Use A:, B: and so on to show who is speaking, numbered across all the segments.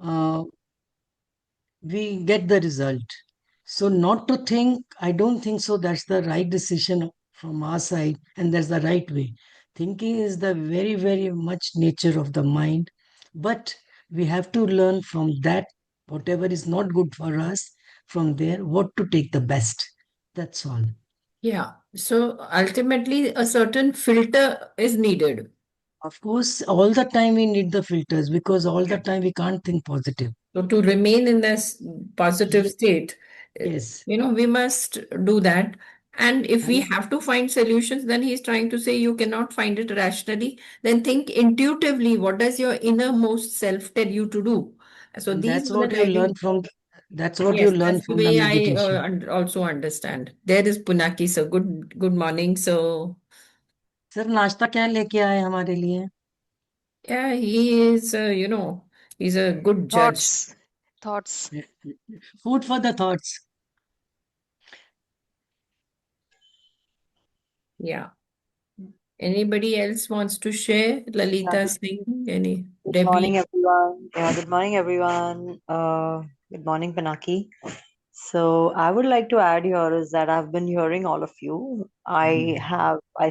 A: uh, we get the result. So, not to think, I don't think so. That's the right decision from our side, and that's the right way. Thinking is the very, very much nature of the mind, but we have to learn from that, whatever is not good for us, from there, what to take the best. That's all.
B: Yeah. So ultimately, a certain filter is needed.
A: Of course, all the time we need the filters because all the time we can't think positive.
B: So to remain in this positive
A: Ye-
B: state, eh,
A: Yes.
B: we must do that. And if we
A: And
B: have to find solutions, then he's trying to say you cannot find it rationally. Then think intuitively. What does your innermost self tell you to do? So
A: and
B: these
A: that's
B: are the
A: what you learn
B: guiding.
A: from that's what you
B: Yes,
A: learn
B: that's the
A: from the
B: way I
A: meditation.
B: also understand. There is Punaki, sir. Good morning. So
A: sir नाश्ता क्या लेके आए हमारे लिए?
B: yeah, he is, he's a good judge.
C: Thoughts. Thoughts.
A: Food for the thoughts.
B: Yeah. Anybody else wants to share?
D: Yeah,
B: Lalita Singh, any
D: good morning,
B: Debbie?
D: everyone. Yeah, good morning, everyone. Good morning, Panaki. So I would like to add here is that I've been hearing all of you. I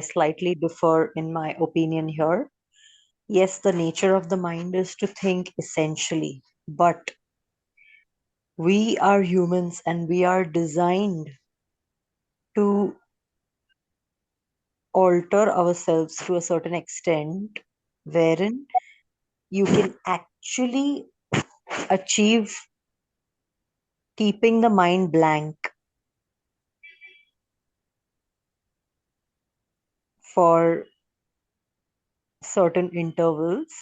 D: slightly differ in my opinion here. Yes, the nature of the mind is to think essentially, but we are humans and we are designed to alter ourselves to a certain extent, wherein you can actually achieve keeping the mind blank for certain intervals.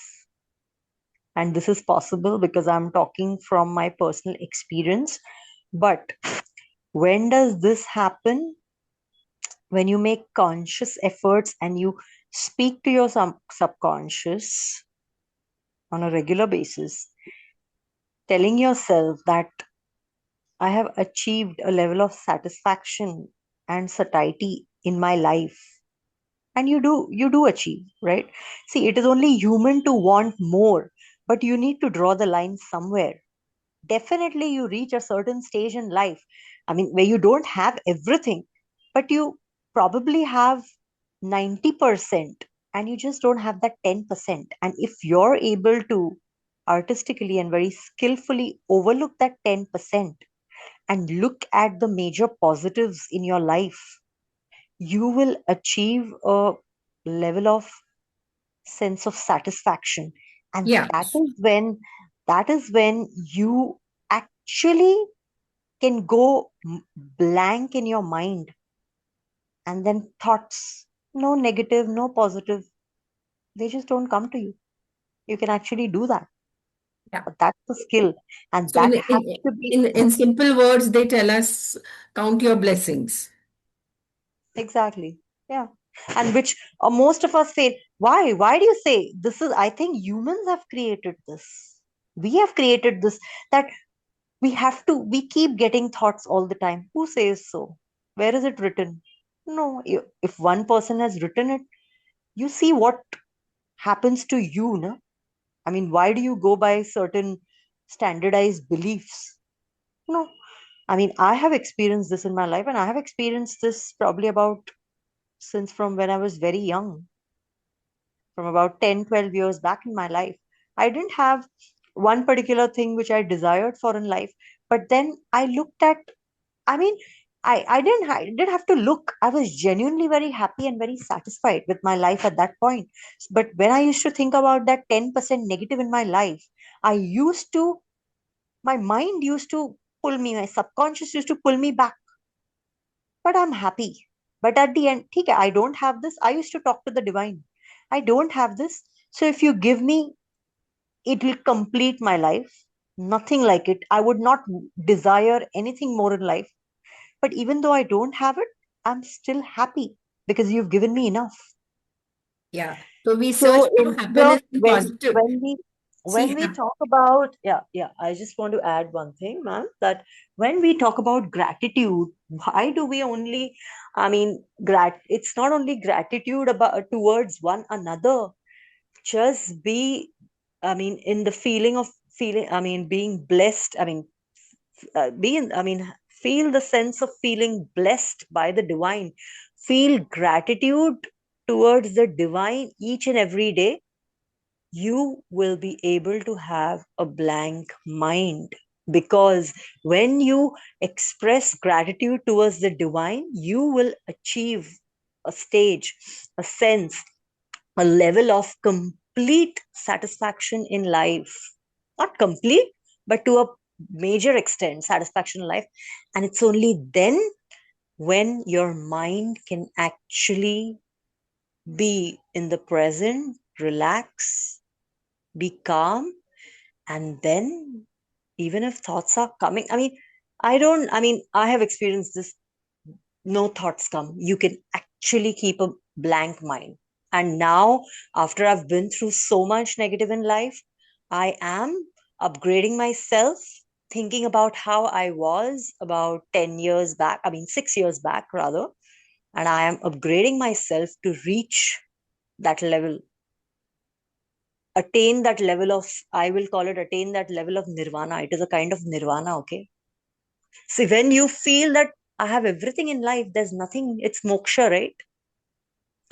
D: And this is possible because I'm talking from my personal experience. But when does this happen? When you make conscious efforts and you speak to your subconscious on a regular basis, telling yourself that I have achieved a level of satisfaction and satiety in my life. And you do achieve, right? See, it is only human to want more, but you need to draw the line somewhere. Definitely you reach a certain stage in life, I mean, where you don't have everything, but you probably have 90% and you just don't have that 10%. And if you're able to artistically and very skillfully overlook that 10% and look at the major positives in your life, you will achieve a level of sense of satisfaction. And
B: Yeah.
D: that is when you actually can go blank in your mind, and then thoughts, no negative, no positive, they just don't come to you. You can actually do that.
B: Yeah.
D: But that's the skill, and
B: So
D: that has to be
B: in simple words, they tell us count your blessings.
D: exactly, yeah. And which most of us fail. Why do you say this? Is, I think humans have created this. We have created this, that we keep getting thoughts all the time. Who says so? Where is it written? No, if one person has written it, you see what happens to you, no? I mean, why do you go by certain standardized beliefs? No. I mean, I have experienced this in my life, and I have experienced this probably about since from when I was very young, from about 10, 12 years back in my life. I didn't have one particular thing which I desired for in life, but then I looked at, I mean, I didn't have to look. I was genuinely very happy and very satisfied with my life at that point. But when I used to think about that 10% negative in my life, I used to, my mind used to pull me, my subconscious used to pull me back. But I'm happy. But at the end, okay, I don't have this. I used to talk to the divine. I don't have this. So if you give me, it will complete my life. Nothing like it. I would not desire anything more in life. But even though I don't have it, I'm still happy because you've given me enough.
B: Yeah. So we search
D: So
B: for
D: instead of
B: happiness in
D: when
B: positive.
D: when we
B: See,
D: when we talk about, yeah, I just want to add one thing, ma'am, that when we talk about gratitude, why do we only, I mean, it's not only gratitude about towards one another. Just be, I mean, in the feeling of feeling, I mean, being blessed, I mean, feel the sense of feeling blessed by the divine, feel gratitude towards the divine each and every day, you will be able to have a blank mind. Because when you express gratitude towards the divine, you will achieve a stage, a sense, a level of complete satisfaction in life. Not complete, but to a major extent, satisfaction in life. And it's only then when your mind can actually be in the present, relax, be calm, and then even if thoughts are coming, I have experienced this, no thoughts come, you can actually keep a blank mind. And now, after I've been through so much negative in life, I am upgrading myself, thinking about how I was about 10 years back, 6 years back rather, and I am upgrading myself to reach that level, attain that level of, I will call it, attain that level of nirvana. It is a kind of nirvana, okay? See, when you feel that I have everything in life, there's nothing, it's moksha, right?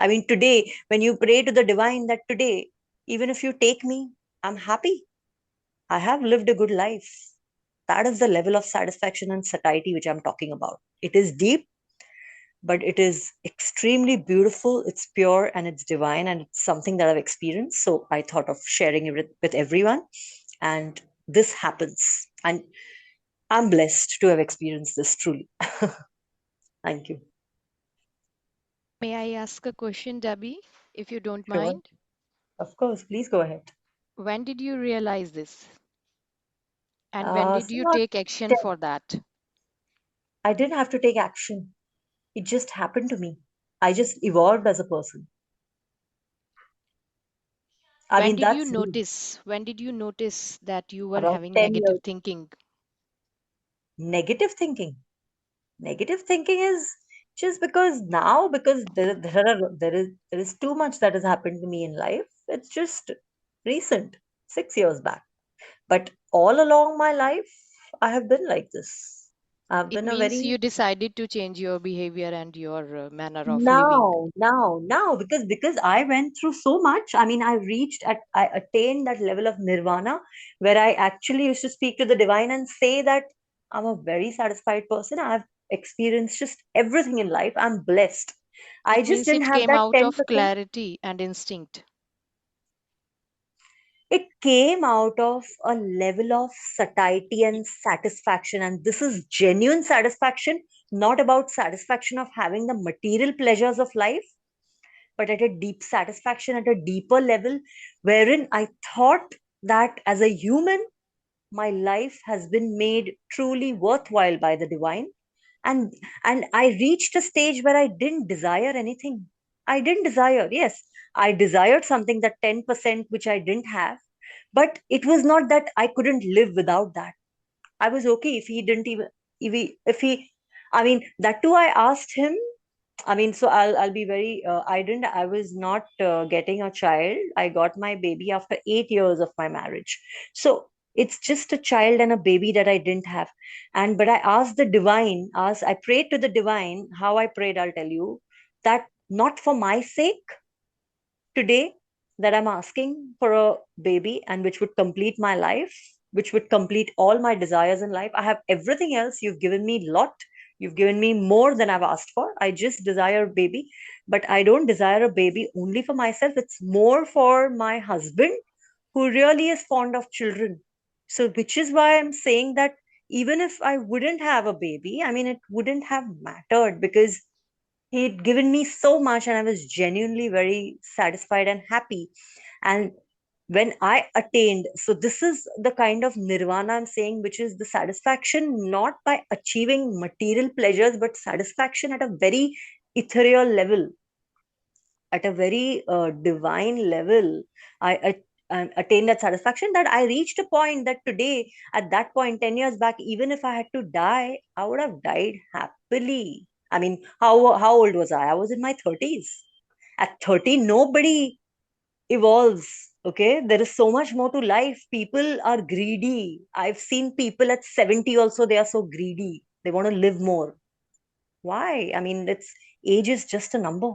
D: I mean, today, when you pray to the divine that today, even if you take me, I'm happy. I have lived a good life. That is the level of satisfaction and satiety which I'm talking about. It is deep, but it is extremely beautiful. It's pure and it's divine, and it's something that I've experienced. So I thought of sharing it with everyone. And this happens. And I'm blessed to have experienced this truly. Thank you.
C: May I ask a question, Debbie, if you don't
D: Sure.
C: mind?
D: Of course, please go ahead.
C: When did you realize this? And when did
D: So
C: you
D: not,
C: take action for that?
D: I didn't have to take action. It just happened to me. I just evolved as a person. I
C: When
D: mean,
C: did you
D: that's me.
C: notice? When did you notice that you were
D: About
C: having
D: 10
C: negative
D: years.
C: thinking?
D: Negative thinking. Negative thinking is just because now, because there is too much that has happened to me in life. It's just recent, 6 years back. But all along my life, I have been like this. I've
C: It
D: been a
C: means
D: very
C: you decided to change your behavior and your manner of living.
D: now, because I went through so much. I mean, I attained that level of nirvana where I actually used to speak to the divine and say that I'm a very satisfied person. I've experienced just everything in life. I'm blessed. I
C: It
D: just
C: means
D: didn't
C: it
D: have
C: came
D: that
C: out of
D: 10%.
C: clarity and instinct.
D: It came out of a level of satiety and satisfaction. And this is genuine satisfaction, not about satisfaction of having the material pleasures of life, but at a deep satisfaction at a deeper level, wherein I thought that as a human, my life has been made truly worthwhile by the divine. And I reached a stage where I didn't desire anything. I didn't desire, yes, I desired something, that 10% which I didn't have, but it was not that I couldn't live without that. I was okay if he didn't even, if he, I mean, that too I asked him. I mean, so I'll be very. I was not getting a child. I got my baby after 8 years of my marriage. So it's just a child and a baby that I didn't have. And but I asked the divine. I prayed to the divine. How I prayed, I'll tell you. That not for my sake today, that I'm asking for a baby and which would complete my life, which would complete all my desires in life. I have everything else. You've given me a lot. You've given me more than I've asked for. I just desire a baby, but I don't desire a baby only for myself. It's more for my husband, who really is fond of children. So, which is why I'm saying that even if I wouldn't have a baby, I mean, it wouldn't have mattered because he'd given me so much and I was genuinely very satisfied and happy. And when I attained, so this is the kind of nirvana I'm saying, which is the satisfaction not by achieving material pleasures, but satisfaction at a very ethereal level, at a very divine level. I attained that satisfaction, that I reached a point that today, at that point, 10 years back, even if I had to die, I would have died happily. I mean, how old was I? I was in my 30s. At 30, nobody evolves Okay, there is so much more to life. People are greedy. I've seen people at 70 also, they are so greedy. They want to live more. Why? I mean, it's age is just a number.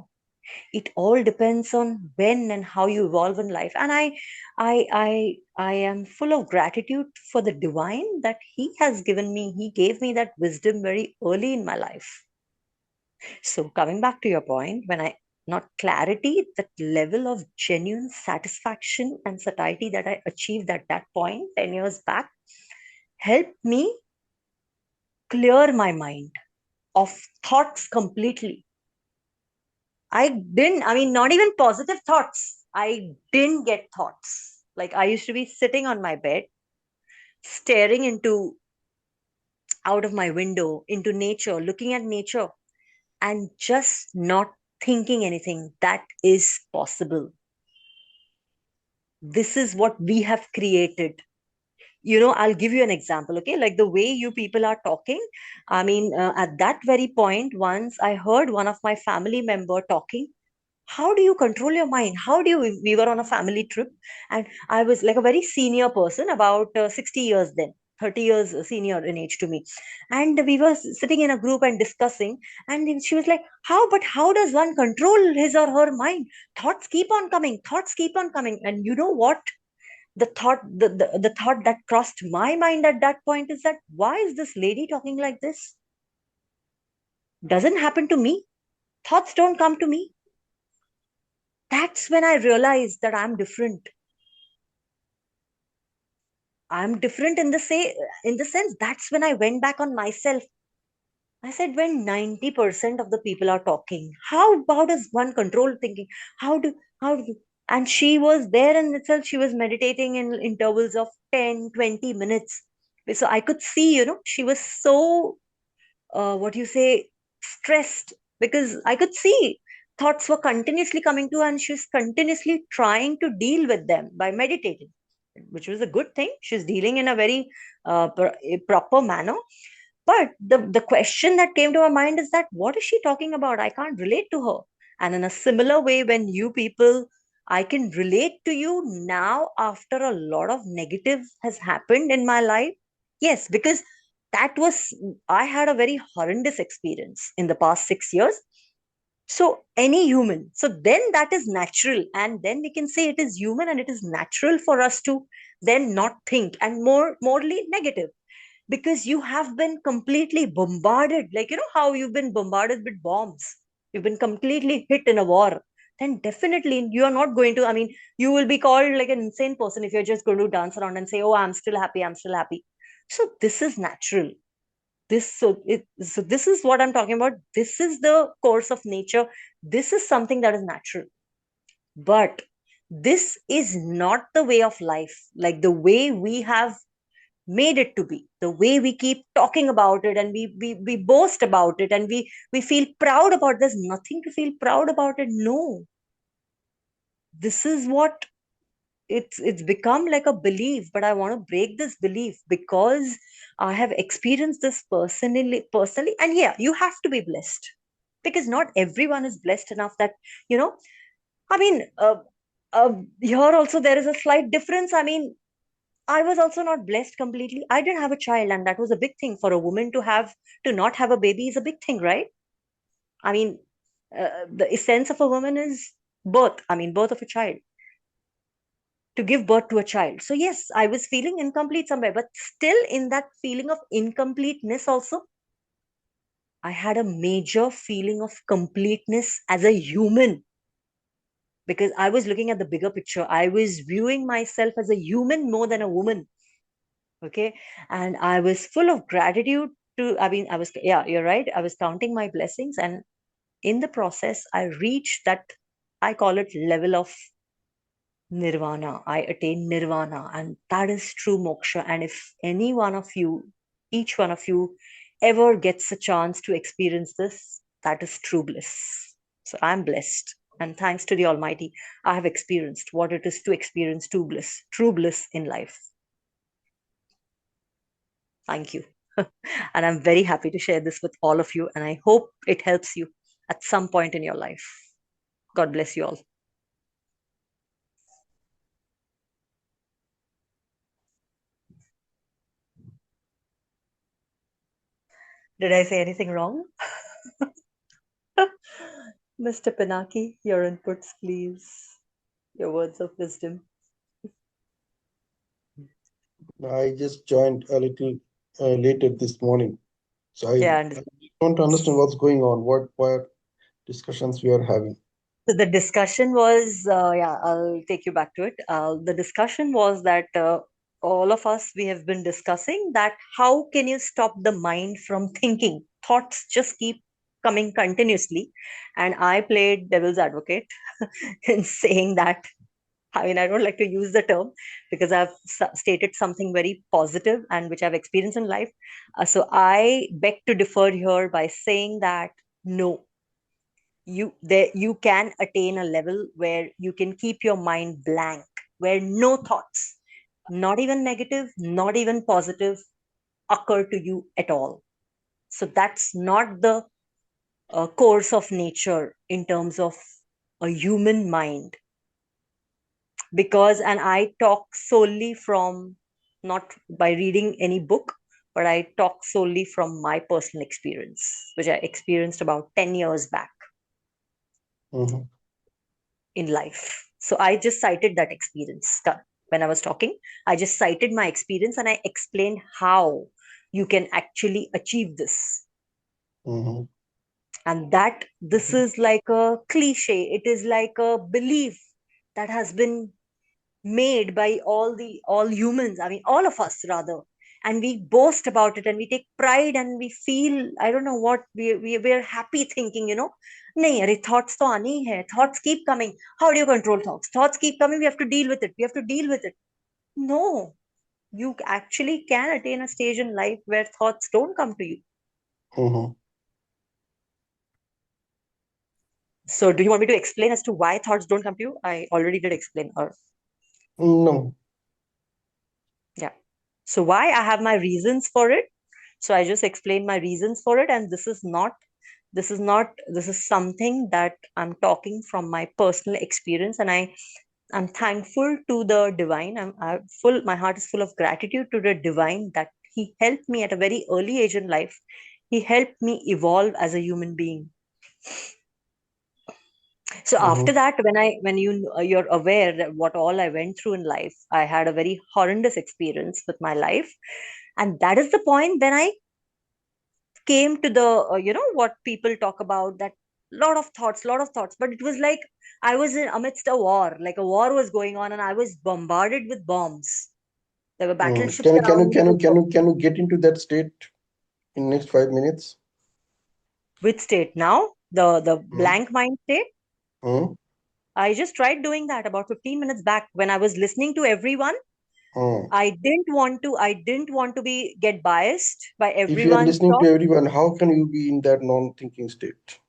D: It all depends on when and how you evolve in life. And I am full of gratitude for the divine that he has given me. He gave me that wisdom very early in my life. So coming back to your point, when I not clarity, that level of genuine satisfaction and satiety that I achieved at that point 10 years back helped me clear my mind of thoughts completely. I mean, not even positive thoughts. I didn't get thoughts. Like I used to be sitting on my bed, staring into out of my window into nature, looking at nature, and just not thinking anything. That is possible. This is what we have created. I'll give you an example. Okay, like the way you people are talking. I mean, at that very point, once I heard one of my family member talking, how do you control your mind? How do you, we were on a family trip, and I was like a very senior person, about 60 years then, 30 years senior in age to me, and we were sitting in a group and discussing, and then she was like, how does one control his or her mind? Thoughts keep on coming, thoughts keep on coming. And you know what, the thought that crossed my mind at that point is that, why is this lady talking like this? Doesn't happen to me. Thoughts don't come to me. That's when I realized that I'm different in the sense, that's when I went back on myself. I said, when 90% of the people are talking, how does one control thinking? How do and she was there in itself, she was meditating in intervals of 10-20 minutes. So I could see, she was so what you say, stressed, because I could see thoughts were continuously coming to her, and she's continuously trying to deal with them by meditating, which was a good thing. She's dealing in a very a proper manner. But the question that came to her mind is that, what is she talking about? I can't relate to her. And in a similar way, when you people, I can relate to you now after a lot of negative has happened in my life. Yes, because that was, I had a very horrendous experience in the past 6 years. So any human, so then that is natural. And then we can say it is human and it is natural for us to then not think and morally negative, because you have been completely bombarded, like how you've been bombarded with bombs, you've been completely hit in a war. Then definitely you are not going to, I mean, you will be called like an insane person if you're just going to dance around and say, oh, I'm still happy, I'm still happy. So this is natural. So this is what I'm talking about. This is the course of nature. This is something that is natural. But this is not the way of life, like the way we have made it to be, the way we keep talking about it, and we boast about it, and we feel proud about. There's nothing to feel proud about it. No, this is what, it's become like a belief, but I want to break this belief, because I have experienced this personally. And yeah, you have to be blessed, because not everyone is blessed enough that, you know I mean, here also there is a slight difference. I mean, I was also not blessed completely. I didn't have a child, and that was a big thing for a woman to not have a baby is a big thing, right? I mean, the essence of a woman is birth. I mean, birth of a child, to give birth to a child. So yes, I was feeling incomplete somewhere, but still in that feeling of incompleteness also, I had a major feeling of completeness as a human, because I was looking at the bigger picture. I was viewing myself as a human more than a woman. Okay. And I was full of gratitude to, I mean, I was, yeah, you're right. I was counting my blessings. And in the process, I reached that, I call it level of nirvana. I attained nirvana. And that is true moksha. And if any one of you, each one of you ever gets a chance to experience this, that is true bliss. So I'm blessed. And thanks to the Almighty, I have experienced what it is to experience true bliss in life. Thank you. And I'm very happy to share this with all of you. And I hope it helps you at some point in your life. God bless you all. Did I say anything wrong? Mr. Pinaki, your inputs, please. Your words of wisdom.
E: I just joined a little later this morning, so
D: Yeah,
E: I don't understand what's going on, what discussions we are having.
D: so the discussion was, yeah, I'll take you back to it. The discussion was that all of us, we have been discussing that how can you stop the mind from thinking? Thoughts just keep coming continuously. And I played devil's advocate in saying that, I mean, I don't like to use the term because I've stated something very positive and which I've experienced in life. So I beg to differ here by saying that no, you can attain a level where you can keep your mind blank, where no thoughts, not even negative, not even positive, occur to you at all. So that's not the course of nature in terms of a human mind, because, and I talk solely from, not by reading any book, but I talk solely from my personal experience, which I experienced about 10 years back
E: Mhm.
D: in life. So I just cited that experience when I was talking. I just cited my experience and I explained how you can actually achieve this.
E: Mhm.
D: And that this is like a cliche, it is like a belief that has been made by all humans, I mean all of us rather, and we boast about it and we take pride and we feel, I don't know what, we're happy thinking, nahi are thoughts to aani hai, thoughts keep coming, how do you control thoughts? Thoughts keep coming, we have to deal with it, we have to deal with it. No, you actually can attain a stage in life where thoughts don't come to you.
E: Mhm.
D: So do you want me to explain as to why thoughts don't come to you? I already did explain, or
E: No.
D: yeah. So why? I have my reasons for it. So I just explained my reasons for it, and this is something that I'm talking from my personal experience, and I'm thankful to the divine. I'm full. My heart is full of gratitude to the divine that he helped me at a very early age in life. He helped me evolve as a human being. So after
E: Mhm.
D: that, you're aware that what all I went through in life, I had a very horrendous experience with my life, and that is the point when I came to the what people talk about, that lot of thoughts, but it was like I was in amidst a war, like a war was going on and I was bombarded with bombs. There were battleships around me with
E: Can you get into that state in next 5 minutes?
D: with state now, the
E: Hmm.
D: blank mind state.
E: Hmm.
D: I just tried doing that about 15 minutes back when I was listening to everyone.
E: Hmm.
D: I didn't want to be get biased by
E: If you are
D: everyone's
E: listening to
D: talk.
E: everyone, how can you be in that non-thinking state?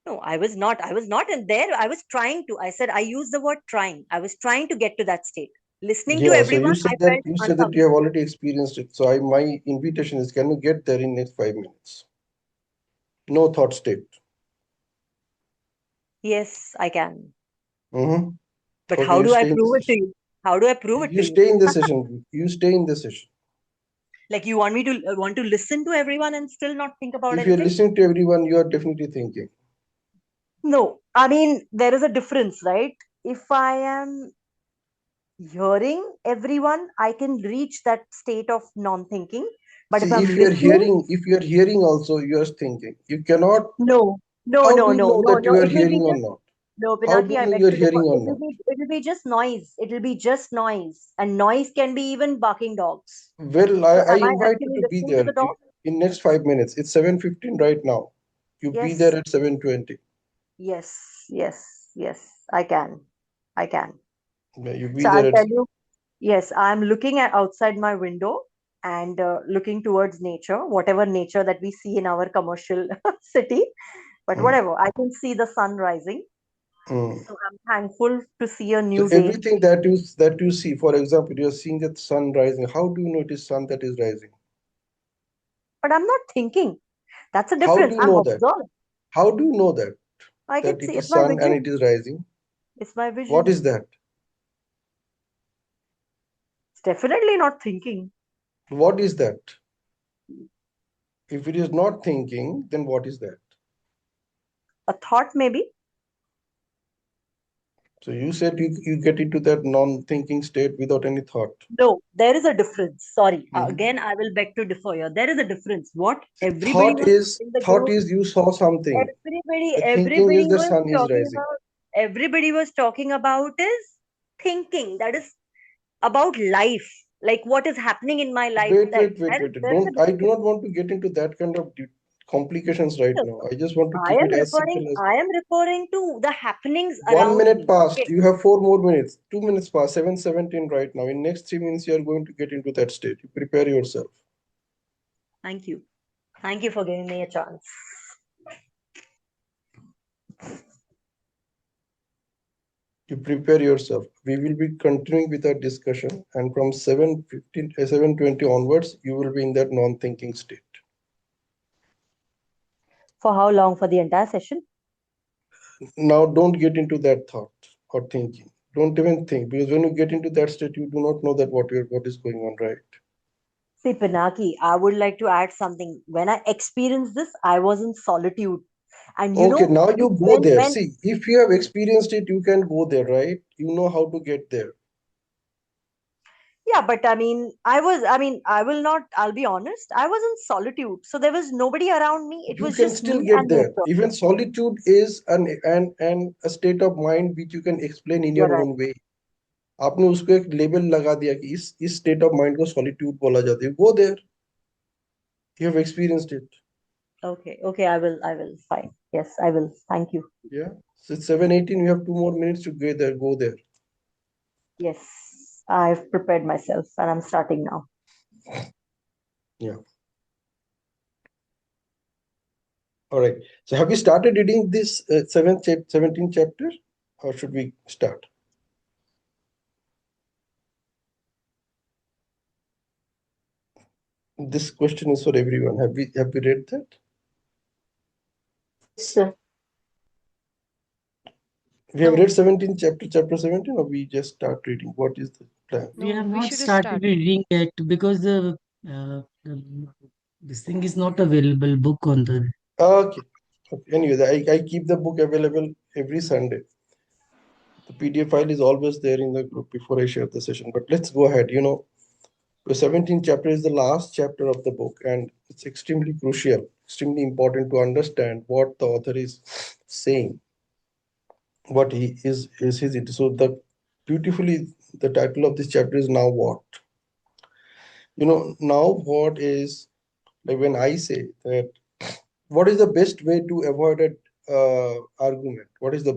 D: No, I was not in there. I was trying to. I said I used the word trying. I was trying to get to that state. Listening to
E: Yeah, so
D: everyone, I felt
E: you said that you have
D: uncomfortable.
E: already experienced it. So my invitation is, can you get there in next 5 minutes? No thought state.
D: Yes, I can.
E: Mm-hmm.
D: But
E: Okay,
D: how
E: you
D: do I
E: stay in the
D: prove it to
E: session.
D: you? How do I prove it
E: You
D: to you?
E: stay in the session. You stay in the session.
D: Like you want me to want to listen to everyone and still not think about
E: If you're
D: anything?
E: listening to everyone, you are definitely thinking.
D: No. I mean, there is a difference, right? If I am hearing everyone, I can reach that state of non-thinking. But if
E: See,
D: I'm listening,
E: if you're hearing also, you are thinking. You cannot.
D: no, no,
E: How
D: no,
E: do you
D: no,
E: know
D: no,
E: that
D: no.
E: you are
D: It will
E: hearing
D: be
E: or
D: just
E: not?
D: no,
E: How do
D: Pinaki.
E: you
D: I
E: know
D: beg
E: you are
D: to differ.
E: hearing or
D: It will
E: not?
D: be it will be just noise. It will be just noise, and noise can be even barking dogs.
E: Well,
D: So
E: I
D: am I
E: invite you
D: actually
E: to be
D: listening to
E: there
D: the dog?
E: in next 5 minutes. It's 7:15 right now. You be there
D: Yes,
E: at 7:20.
D: yes, yes, yes. I can, I can.
E: Yeah, you be
D: So
E: there
D: I'll
E: at.
D: tell you. Yes, I'm looking at outside my window and looking towards nature, whatever nature that we see in our commercial city. But
E: Mm,
D: whatever, I can see the sun rising.
E: mm.
D: So I'm thankful to see a
E: So
D: new day.
E: everything that you see, for example, you are seeing that sun rising. How do you know it is sun that is rising?
D: But I'm not thinking. That's a
E: How do
D: difference.
E: you
D: I'm
E: know that?
D: observing.
E: How do you know that
D: I can see
E: it
D: it's
E: is
D: my
E: sun and it
D: vision.
E: is rising?
D: It's my
E: What
D: vision.
E: is that?
D: It's definitely not thinking.
E: What is that? If it is not thinking, then what is that?
D: A thought, maybe.
E: So you said you get into that non-thinking state without any thought.
D: No, there is a difference. Sorry.
E: Mhm.
D: Again, I will beg to differ here. There is a difference. What everybody
E: Thought
D: was
E: is
D: in the
E: thought
D: group,
E: is you saw something. The thinking is
D: everybody
E: the
D: was
E: sun is
D: talking
E: rising.
D: about, everybody was talking about is thinking. That is about life, like what is happening in my life.
E: Wait,
D: That
E: wait, wait,
D: there is,
E: wait.
D: there is a
E: Don't I do
D: difference.
E: not want to get into that kind of complications right
D: No,
E: now. I just want to
D: I
E: keep
D: am
E: it as
D: referring.
E: simple as
D: I am referring to the happenings
E: 1 minute
D: around me.
E: passed.
D: Okay.
E: You have 4 more minutes. 2 minutes passed. 7:17 right now. In next 3 minutes, you are going to get into that state. You prepare yourself.
D: Thank you. Thank you for giving me a chance.
E: You prepare yourself. We will be continuing with our discussion, and from 7:15, 7:20 onwards, you will be in that non-thinking state.
D: For how long? For the entire session?
E: Now, don't get into that thought or thinking. Don't even think, because when you get into that state, you do not know that what is going on, right?
D: See, Pinaki, I would like to add something. When I experienced this, I was in solitude. And you
E: Okay,
D: know,
E: now you go there.
D: when
E: See, if you have experienced it, you can go there, right? You know how to get there.
D: yeah, but I will not, I'll be honest, I was in solitude. So there was nobody around me. It
E: You
D: was
E: can
D: just
E: still
D: me
E: get
D: and
E: there.
D: nature.
E: Even solitude is an a state of mind which you can explain in
D: You're
E: your
D: right.
E: own way. आपने उसको एक label लगा दिया कि इस state of mind को solitude बोला जाता है. Go there. You have experienced it.
D: Okay, I will. Fine. Yes, I will. Thank you.
E: Yeah. So it's 7:18. You have 2 more minutes to go there. Go there.
D: Yes, I've prepared myself and I'm starting now.
E: Yeah. All right. So have you started reading this 17th chapter, or should we start? This question is for everyone. Have we read that?
D: Yes, sir.
E: We have
C: No,
E: read 17th chapter, chapter 17, or we just start reading? What is the plan?
A: We have
C: no, we
A: not
C: should
A: started
C: start.
A: reading yet because this thing is not available book on the.
E: Okay. Okay. Anyway, I keep the book available every Sunday. The PDF file is always there in the group before I share the session. But let's go ahead. The 17th chapter is the last chapter of the book, and it's extremely crucial, extremely important to understand what the author is saying, what he is his it. So the beautifully the title of this chapter is Now What. Now what is, like, when I say that, what is the best way to avoid an argument? What is the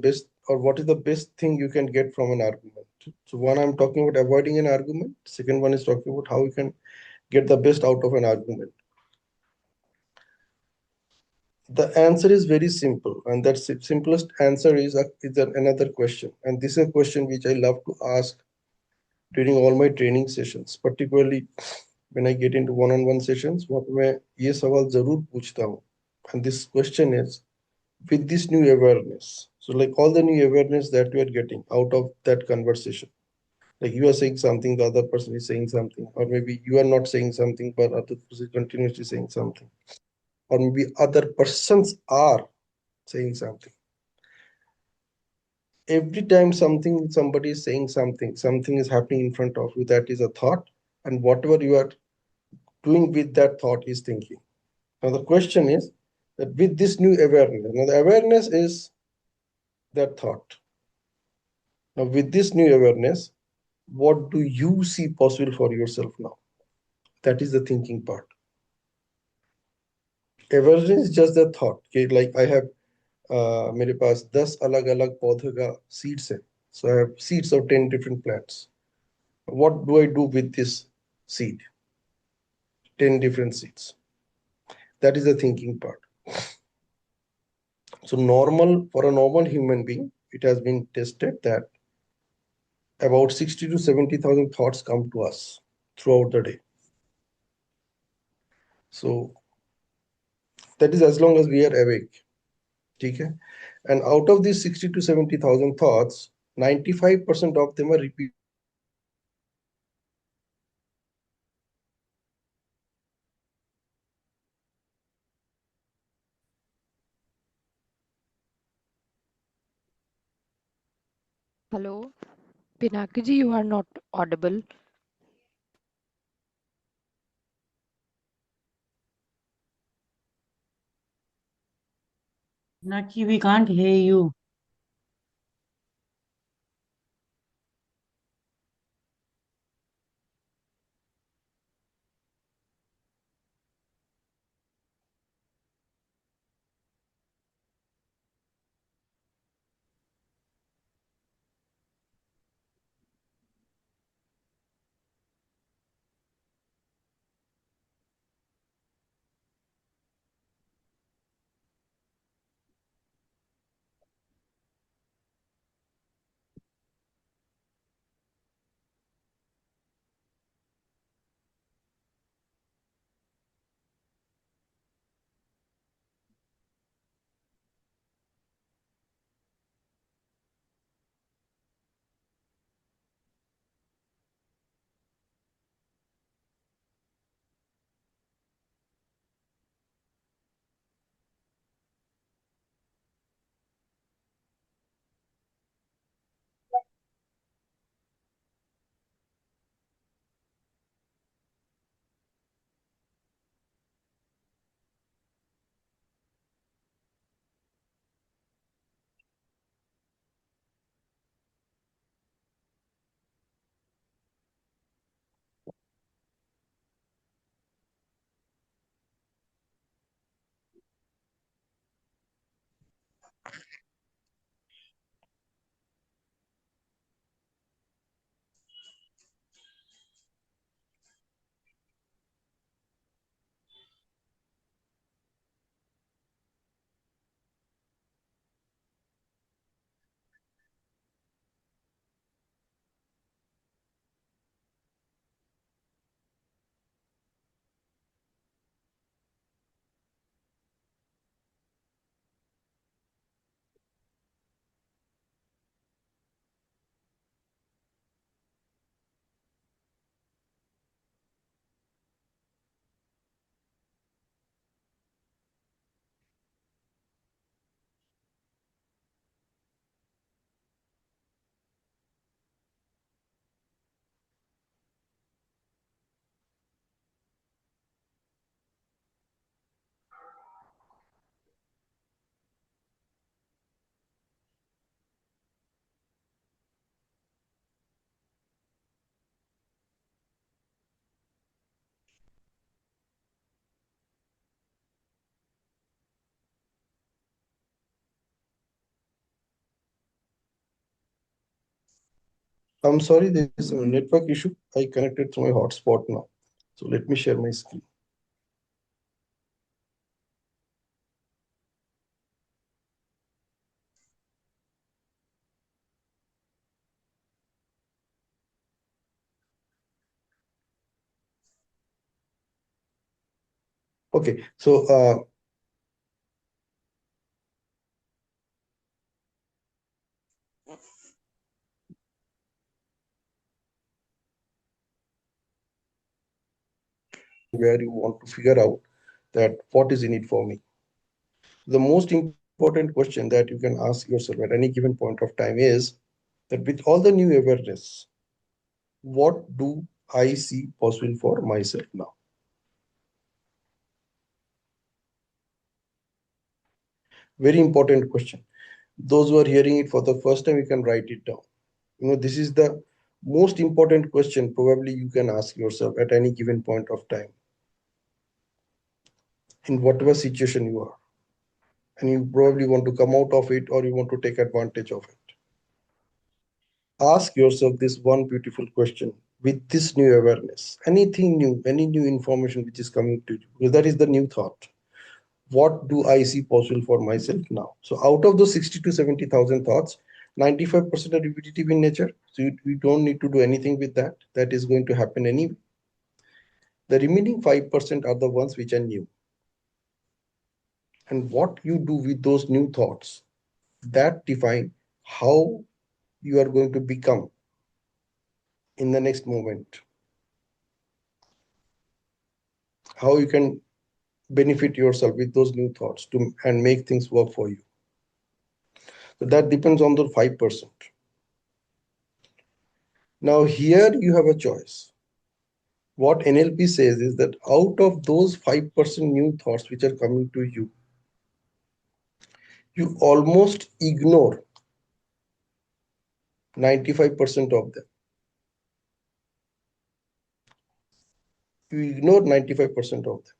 E: best thing you can get from an argument? So one, I'm talking about avoiding an argument. Second one is talking about how we can get the best out of an argument. The answer is very simple, and that simplest answer is another question. And this is a question which I love to ask during all my training sessions, particularly when I get into one-on-one sessions. वहाँ पे मैं ये सवाल जरूर पूछता हूँ. And this question is, with this new awareness, so like all the new awareness that you are getting out of that conversation, like you are saying something, the other person is saying something, or maybe you are not saying something but other person is continuously saying something, or maybe other persons are saying something. Every time somebody is saying something is happening in front of you, that is a thought, and whatever you are doing with that thought is thinking. Now the question is that with this new awareness, now the awareness is that thought. Now with this new awareness, what do you see possible for yourself now? That is the thinking part. Awareness is just the thought. Okay, like I have मेरे पास 10 अलग अलग पौधों का seeds है. So I have seeds of 10 different plants. What do I do with this seed? 10 different seeds. That is the thinking part. So for a normal human being, it has been tested that about 60 to 70,000 thoughts come to us throughout the day. So that is as long as we are awake. Okay? And out of these 60 to 70,000 thoughts, 95% of them are repeated.
C: Hello, Pinaki ji, you are not audible.
A: Naki, we can't hear you.
E: I'm sorry, there's a network issue. I connected through my hotspot now. So let me share my screen. Okay, so where you want to figure out that what is in it for me. The most important question that you can ask yourself at any given point of time is that with all the new awareness, what do I see possible for myself now? Very important question. Those who are hearing it for the first time, you can write it down. This is the most important question probably you can ask yourself at any given point of time in whatever situation you are. And you probably want to come out of it or you want to take advantage of it. Ask yourself this one beautiful question with this new awareness. Anything new, any new information which is coming to you, because that is the new thought. What do I see possible for myself now? So out of those 60 to 70,000 thoughts, 95% are repetitive in nature. So we don't need to do anything with that. That is going to happen anyway. The remaining 5% are the ones which are new. And what you do with those new thoughts, that define how you are going to become in the next moment, how you can benefit yourself with those new thoughts to and make things work for you. So that depends on the 5%. Now here you have a choice. What NLP says is that out of those 5% new thoughts which are coming to you, you almost ignore 95% of them. You ignore 95% of them.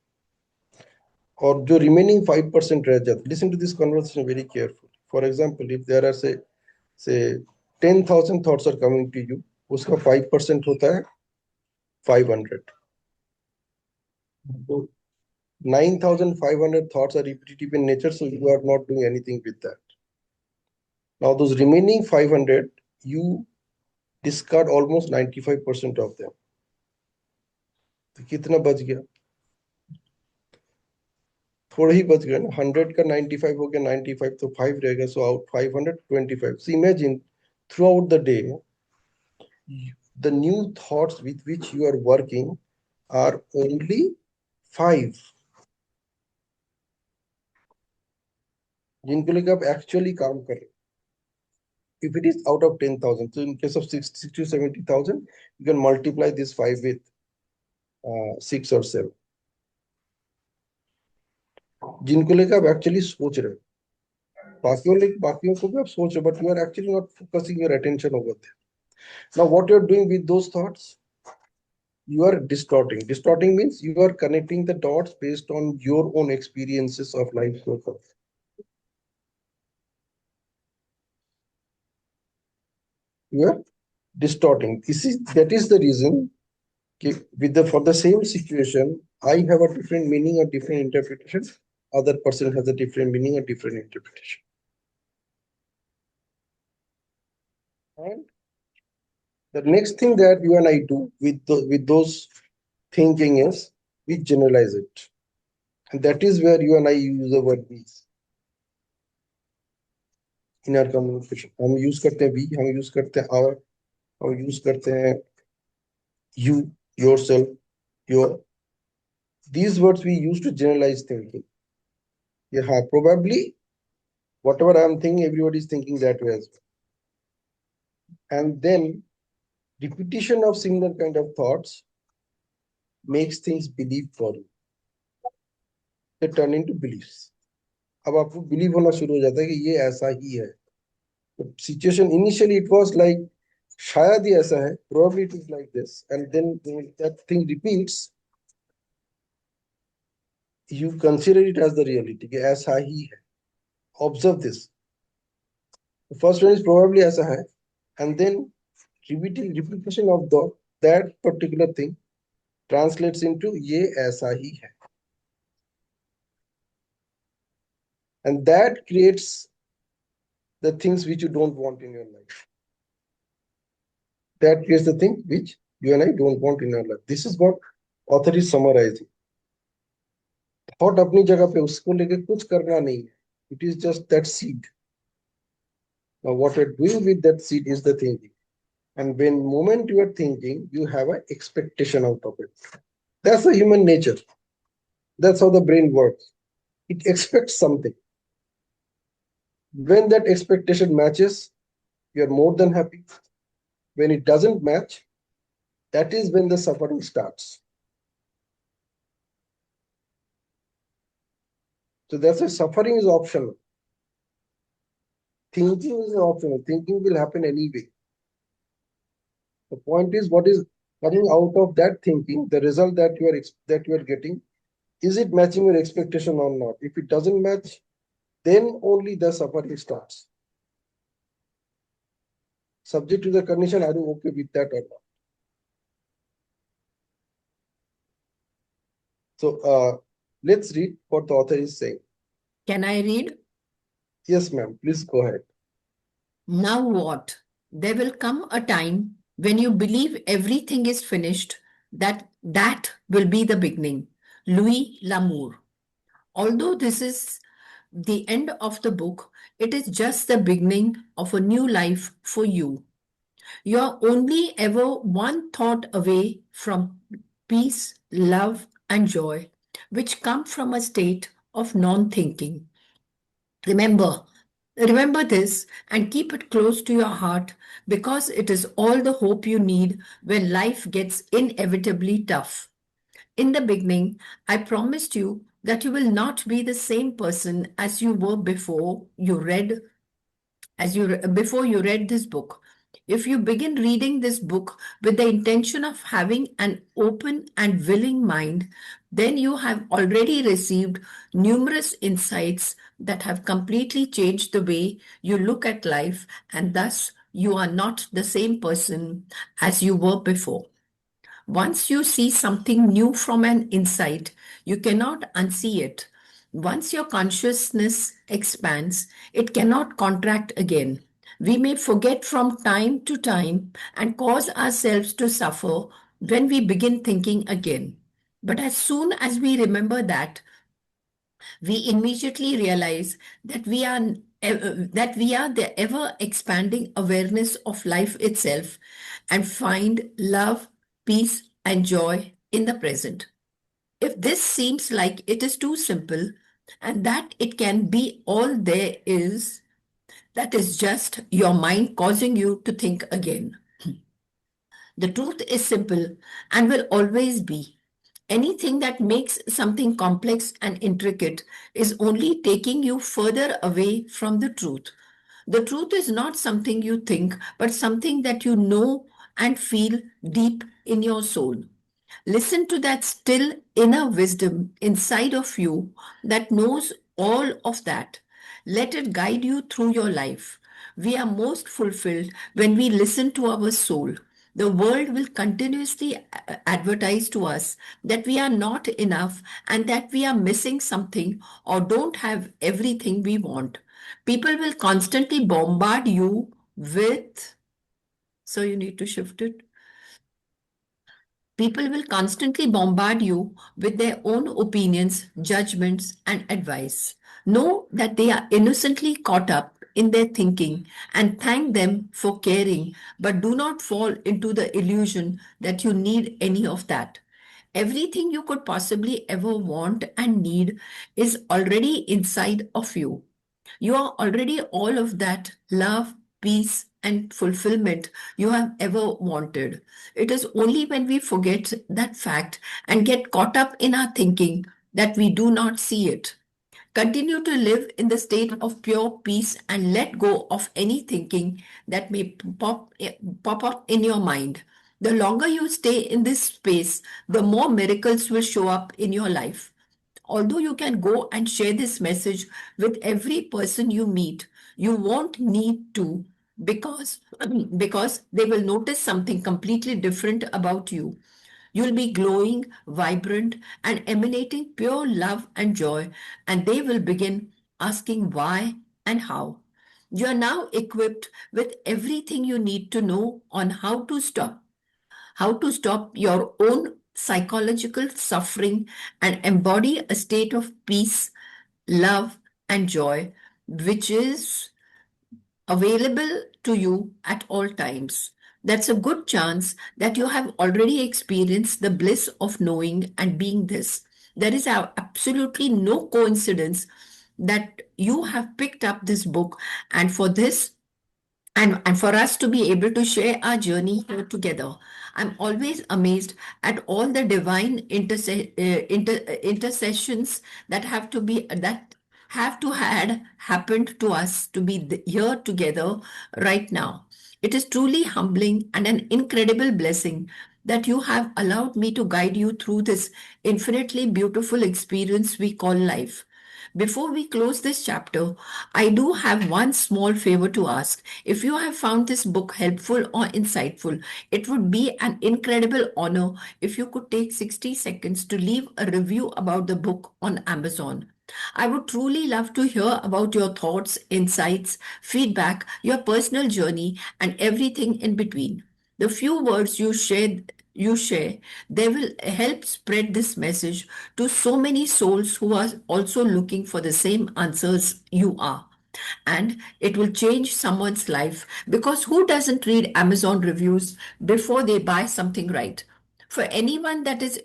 E: और जो remaining 5% रह जाता, listen to this conversation very carefully. For example, if there are say 10,000 thoughts are coming to you, उसका 5% होता है 500. So 9,500 thoughts are repetitive in nature, so you are not doing anything with that. Now those remaining 500, you discard almost 95% of them. तो कितना बच गया? थोड़ा ही बच गया ना. 100 का 95 हो गया, 95 तो 5 रहेगा, so out 525. So imagine throughout the day, the new thoughts with which you are working are only 5, जिनको लेकर आप actually काम कर रहे. If it is out of 10,000, so in case of 60 to 70,000, you can multiply this 5 with 6 or 7. जिनको लेकर आप actually सोच रहे हो. बाकियों को भी आप सोच रहे हो, but you are actually not focusing your attention over there. Now what you are doing with those thoughts? You are distorting. Distorting means you are connecting the dots based on your own experiences of life so far. You are distorting. That is the reason for the same situation, I have a different meaning, a different interpretation. Other person has a different meaning, a different interpretation. And the next thing that you and I do with those thinking is we generalize it. And that is where you and I use the word we. In our communication, हम use करते हैं we, हम use करते हैं our, हम use करते हैं you, yourself, your. These words we use to generalize thinking. Yeah, probably whatever I'm thinking, everybody is thinking that way as well. And then repetition of similar kind of thoughts makes things believe for you. They turn into beliefs. अब आपको believe होना शुरू हो जाता है कि ये ऐसा ही है. The situation initially it was like शायद ये ऐसा है, probably it is like this, and then when that thing repeats, you consider it as the reality कि ऐसा ही है. Observe this. The first one is probably ऐसा है, and then repetition of that particular thing translates into ये ऐसा ही है. And that creates the things which you don't want in your life. That creates the thing which you and I don't want in our life. This is what author is summarizing. Thought अपनी जगह पे, उसको लेके कुछ करना नहीं है. It is just that seed. Now what you're doing with that seed is the thinking. And when moment you are thinking, you have an expectation out of it. That's the human nature. That's how the brain works. It expects something. When that expectation matches, you're more than happy. When it doesn't match, that is when the suffering starts. So that's why suffering is optional. Thinking is optional. Thinking will happen anyway. The point is what is coming out of that thinking, the result that you are getting, is it matching your expectation or not? If it doesn't match, then only the suffering starts. Subject to the condition, are you okay with that or not? So let's read what the author is saying.
B: Can I read?
E: Yes, ma'am. Please go ahead.
B: Now what? There will come a time when you believe everything is finished, that will be the beginning. Louis L'Amour. Although this is the end of the book, it is just the beginning of a new life for you. You are only ever one thought away from peace, love, and joy, which come from a state of non-thinking. Remember, Remember this and keep it close to your heart because it is all the hope you need when life gets inevitably tough. In the beginning, I promised you that you will not be the same person as you were before you read this book. If you begin reading this book with the intention of having an open and willing mind, then you have already received numerous insights that have completely changed the way you look at life, and thus you are not the same person as you were before. Once you see something new from an inside, you cannot unsee it. Once your consciousness expands, it cannot contract again. We may forget from time to time and cause ourselves to suffer when we begin thinking again. But as soon as we remember that, we immediately realize that we are the ever expanding awareness of life itself and find love, peace, and joy in the present. If this seems like it is too simple and that it can be all there is, that is just your mind causing you to think again. The truth is simple and will always be. Anything that makes something complex and intricate is only taking you further away from the truth. The truth is not something you think, but something that you know and feel deep in your soul. Listen to that still inner wisdom inside of you that knows all of that. Let it guide you through your life. We are most fulfilled when we listen to our soul. The world will continuously advertise to us that we are not enough and that we are missing something or don't have everything we want. People will constantly bombard you with, so you need to shift it. People will constantly bombard you with their own opinions, judgments, and advice. Know that they are innocently caught up in their thinking and thank them for caring, but do not fall into the illusion that you need any of that. Everything you could possibly ever want and need is already inside of you. You are already all of that love, peace, and fulfillment you have ever wanted. It is only when we forget that fact and get caught up in our thinking that we do not see it. Continue to live in the state of pure peace and let go of any thinking that may pop up in your mind. The longer you stay in this space, the more miracles will show up in your life. Although you can go and share this message with every person you meet, you won't need to because, because they will notice something completely different about you. You'll be glowing, vibrant, and emanating pure love and joy, and they will begin asking why and how. You are now equipped with everything you need to know on how to stop your own psychological suffering and embody a state of peace, love, and joy, which is available to you at all times. That's a good chance that you have already experienced the bliss of knowing and being this. There is absolutely no coincidence that you have picked up this book, and for this, and for us to be able to share our journey here together. I'm always amazed at all the divine intercessions that have to had happened to us to be here together right now. It is truly humbling and an incredible blessing that you have allowed me to guide you through this infinitely beautiful experience we call life. Before we close this chapter, I do have one small favor to ask. If you have found this book helpful or insightful, it would be an incredible honor if you could take 60 seconds to leave a review about the book on Amazon. I would truly love to hear about your thoughts, insights, feedback, your personal journey, and everything in between. The few words you share, they will help spread this message to so many souls who are also looking for the same answers you are. And it will change someone's life because who doesn't read Amazon reviews before they buy something, right? For anyone that is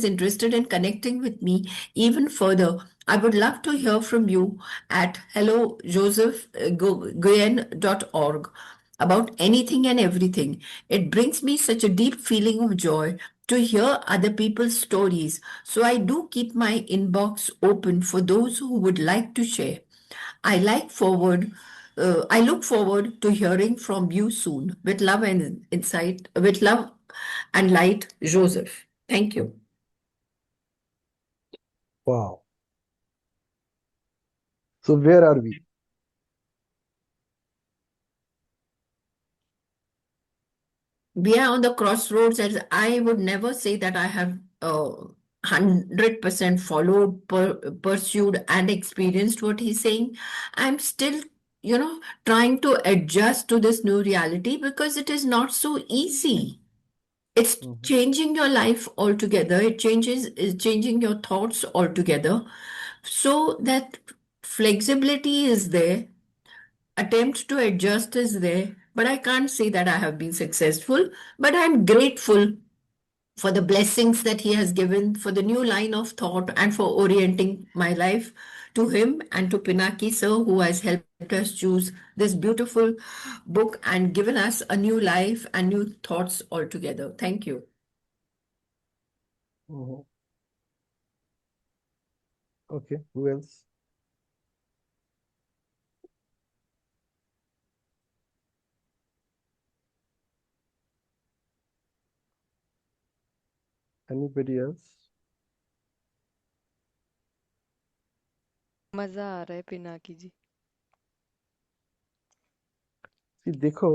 B: interested in connecting with me even further, I would love to hear from you at hellojosephguyen.org about anything and everything. It brings me such a deep feeling of joy to hear other people's stories. So I do keep my inbox open for those who would like to share. I like forward. I look forward to hearing from you soon. With love and insight, with love and light, Joseph. Thank you.
E: Wow. So where are we?
B: We are on the crossroads, as I would never say that I have 100% followed, pursued, and experienced what he's saying. I'm still, trying to adjust to this new reality because it is not so easy. It's
E: Mhm.
B: changing your life altogether. Is changing your thoughts altogether. So that flexibility is there, attempt to adjust is there, but I can't say that I have been successful. But I'm grateful for the blessings that he has given, for the new line of thought, and for orienting my life to him and to Pinaki sir, who has helped us choose this beautiful book and given us a new life and new thoughts altogether. Thank you.
E: Mhm. Okay, who else? Anybody else?
C: मजा आ रहा है पिनाकी जी.
E: See, देखो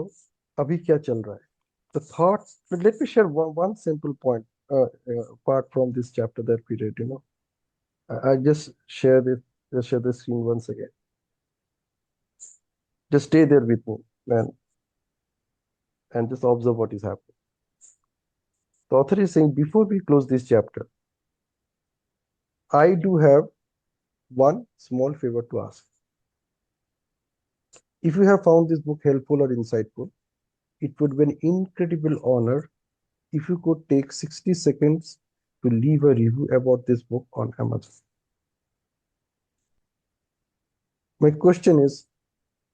E: अभी क्या चल रहा है. The thoughts. Let me share one simple point. Apart from this chapter that we read, I just share this. Just share the screen once again. Just stay there with me, man, and just observe what is happening. The author is saying, before we close this chapter, I do have one small favor to ask. If you have found this book helpful or insightful, it would be an incredible honor if you could take 60 seconds to leave a review about this book on Amazon. My question is,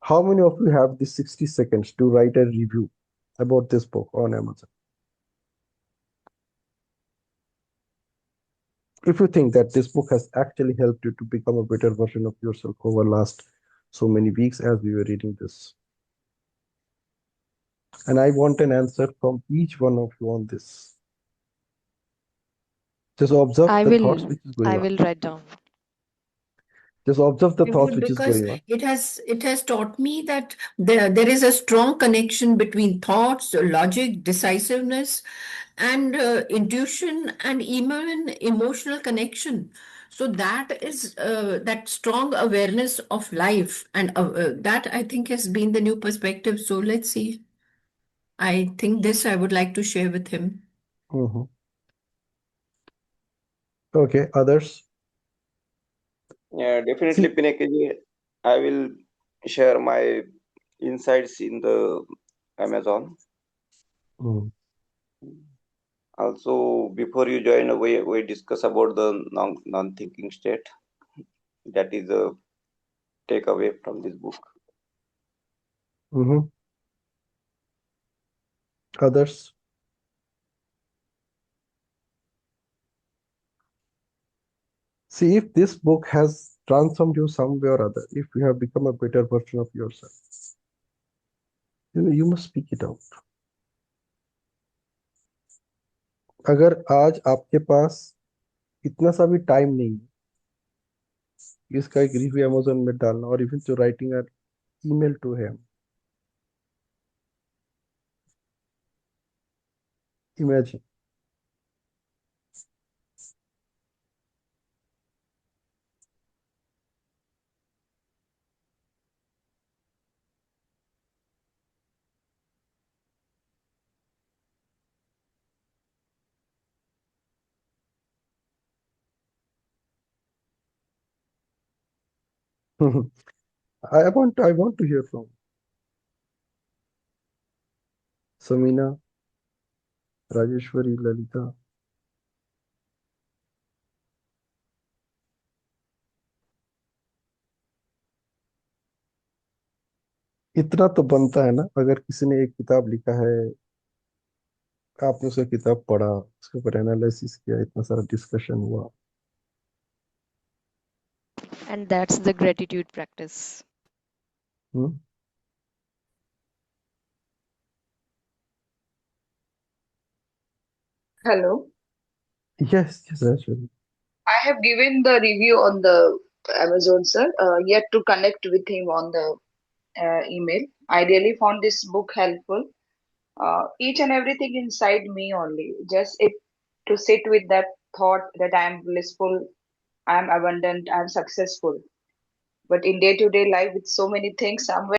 E: how many of you have this 60 seconds to write a review about this book on Amazon? If you think that this book has actually helped you to become a better version of yourself over last so many weeks as we were reading this. And I want an answer from each one of you on this. Just observe
C: I
E: the thoughts
C: will
E: which is going
C: I
E: on.
C: will write down.
E: Just observe the
B: I
E: thoughts
B: would,
E: which is
B: because
E: going on.
B: it has taught me that there is a strong connection between thoughts, logic, decisiveness, and intuition, and even emotional connection. So that is that strong awareness of life, and that I think has been the new perspective. So let's see. I think this I would like to share with him.
E: Mhm. Okay, others?
F: Yeah, definitely,
E: See,
F: Pinakaji. I will share my insights in the Amazon.
E: mm,
F: Also, before you join, we discuss about the non-thinking state. That is a takeaway from this book.
E: mhm. Others? See, if this book has transformed you some way or other, if you have become a better version of yourself, you must speak it out. अगर आज आपके पास इतना सा भी time नहीं है कि इसका एक रिव्यू अमेजोन में डालना और even to writing an email to him, imagine. I want to hear from Samina, Rajeshwari, Lalita. इतना तो बनता है ना, अगर किसी ने एक किताब लिखा है, आपने उसका किताब पढ़ा, उसके ऊपर एनालिसिस किया, इतना सारा डिस्कशन हुआ।
C: And that's the gratitude practice.
E: Hmm.
G: Hello.
E: Yes yes Rajeshwari.
G: I have given the review on the Amazon, sir. Yet to connect with him on the email. I really found this book helpful. Each and everything inside me only. Just it to sit with that thought that I am blissful, I am abundant, I am successful. But in day to day life, with so many things, somewhere